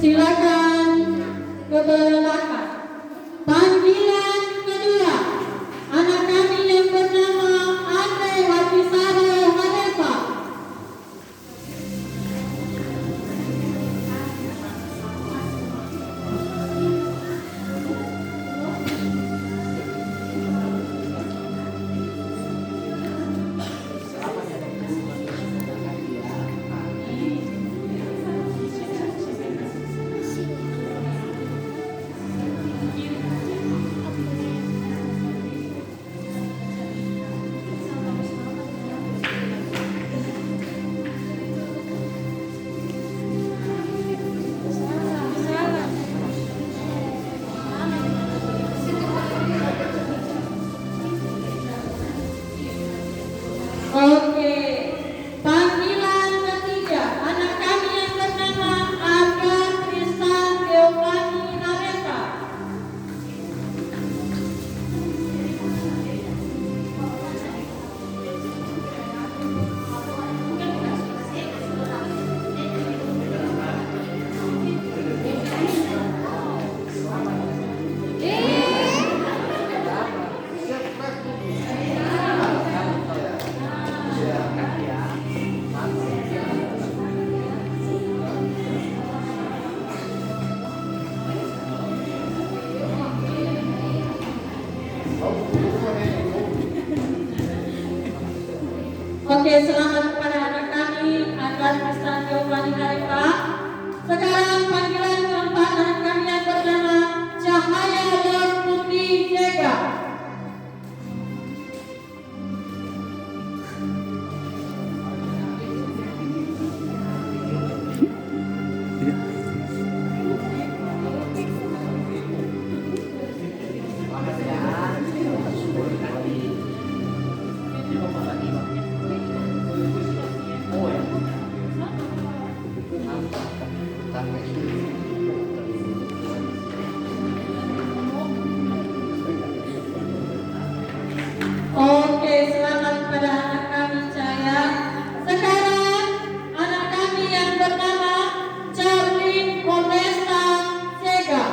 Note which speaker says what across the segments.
Speaker 1: Silakan ke belakang. Panggilan kedua, anak kami yang bernama Andre Wapisaro Harepa. Oke, panggilan ketiga, anak kami yang bernama Aga Tristan Giovanni Nareka. Oke, selamat kepada anak kami Aga Tristan Giovanni Nareka. Sekarang panggilan keempat, anak kami yang bernama Cahaya Lor Putri Jega. Oke, selamat kepada anak kami Cahaya. Sekarang anak kami yang bernama Charlie Modesta Sega.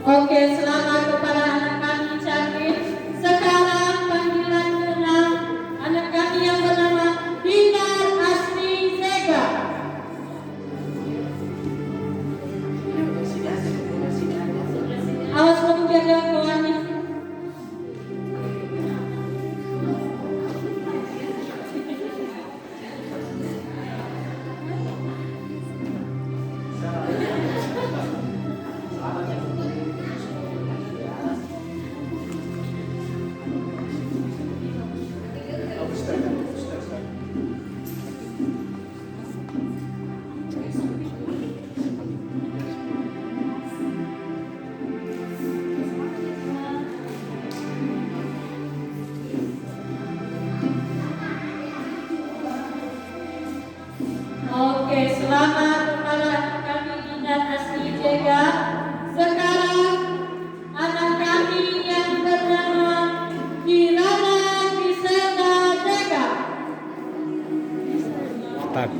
Speaker 1: Oke, selamat kepada anak kami Charlie. Sekarang panggilan keenam, anak kami yang bernama Dinar Asri Sega. Awas kamu jaga kawannya. Oke, selamat kepada anak kami Dinar Asri Jega. Sekarang anak kami yang bernama Kirana Kisena Jega.
Speaker 2: Tak.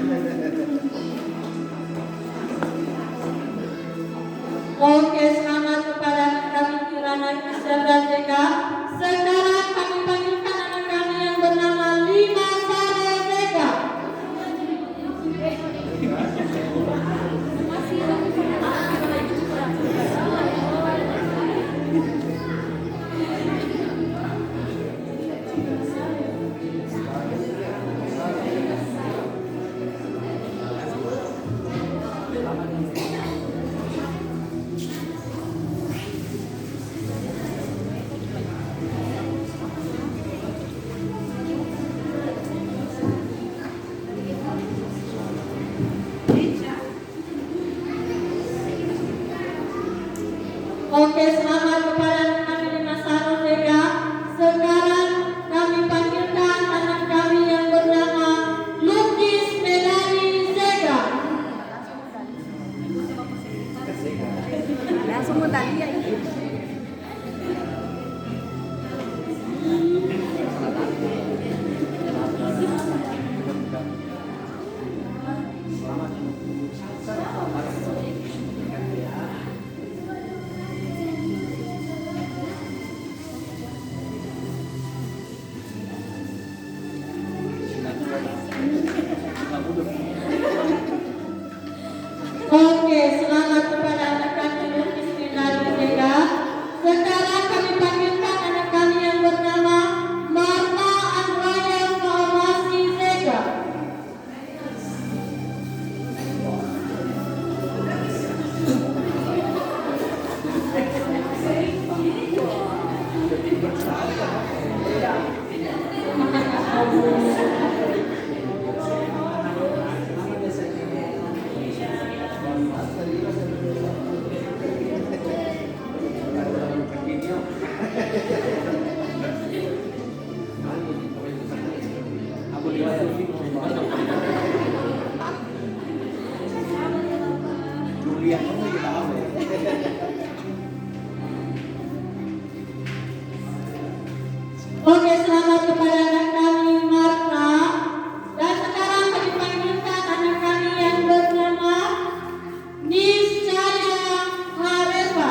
Speaker 1: Oke, selamat kepada kami Kirana Kisah JK. Sekarang kami panggilkan anak kami yang bernama Lima Saro JK. Oke, selamat kepada kami Lima Saro JK. Sekarang kami panggilkan anak kami yang bernama Lukis Medani JK.
Speaker 2: Langsung medali ya ini.
Speaker 1: Oke, selamat kepada anak kami Lukis Medani JK. Sekarang kami panggilkan anak kami yang bernama Marta Andrea Farmasi JK. Oke, selamat kepada anak kami Marta. Dan sekarang kami panggilkan anak kami yang bernama Niscaya Harepa.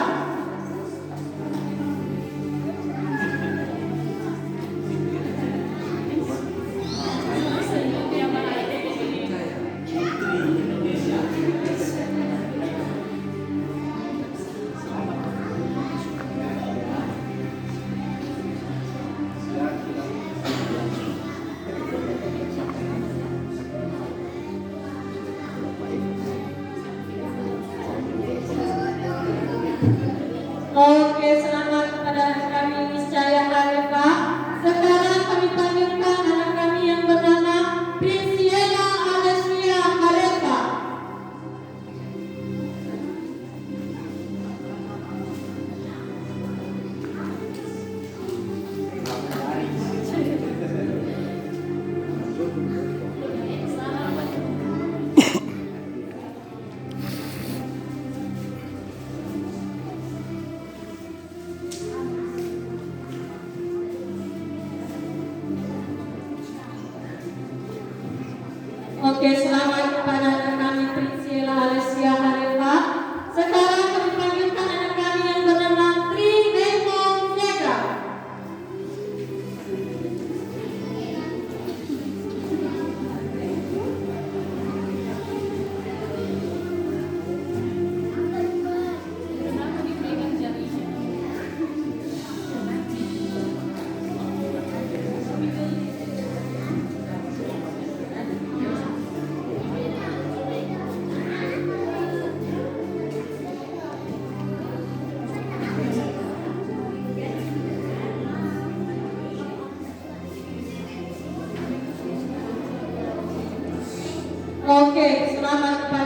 Speaker 1: Oke, selamat kepada anak kami Niscaya Harepa. Sekarang kami panggilkan anak kami yang bernama Priscilla Alessia Harepa. Oke, selamat kepada anak kami Priscilla Alessia Harepa. Sekarang kami panggilkan anak kami yang bernama Tri Raymond JK. Oke, selamat kepada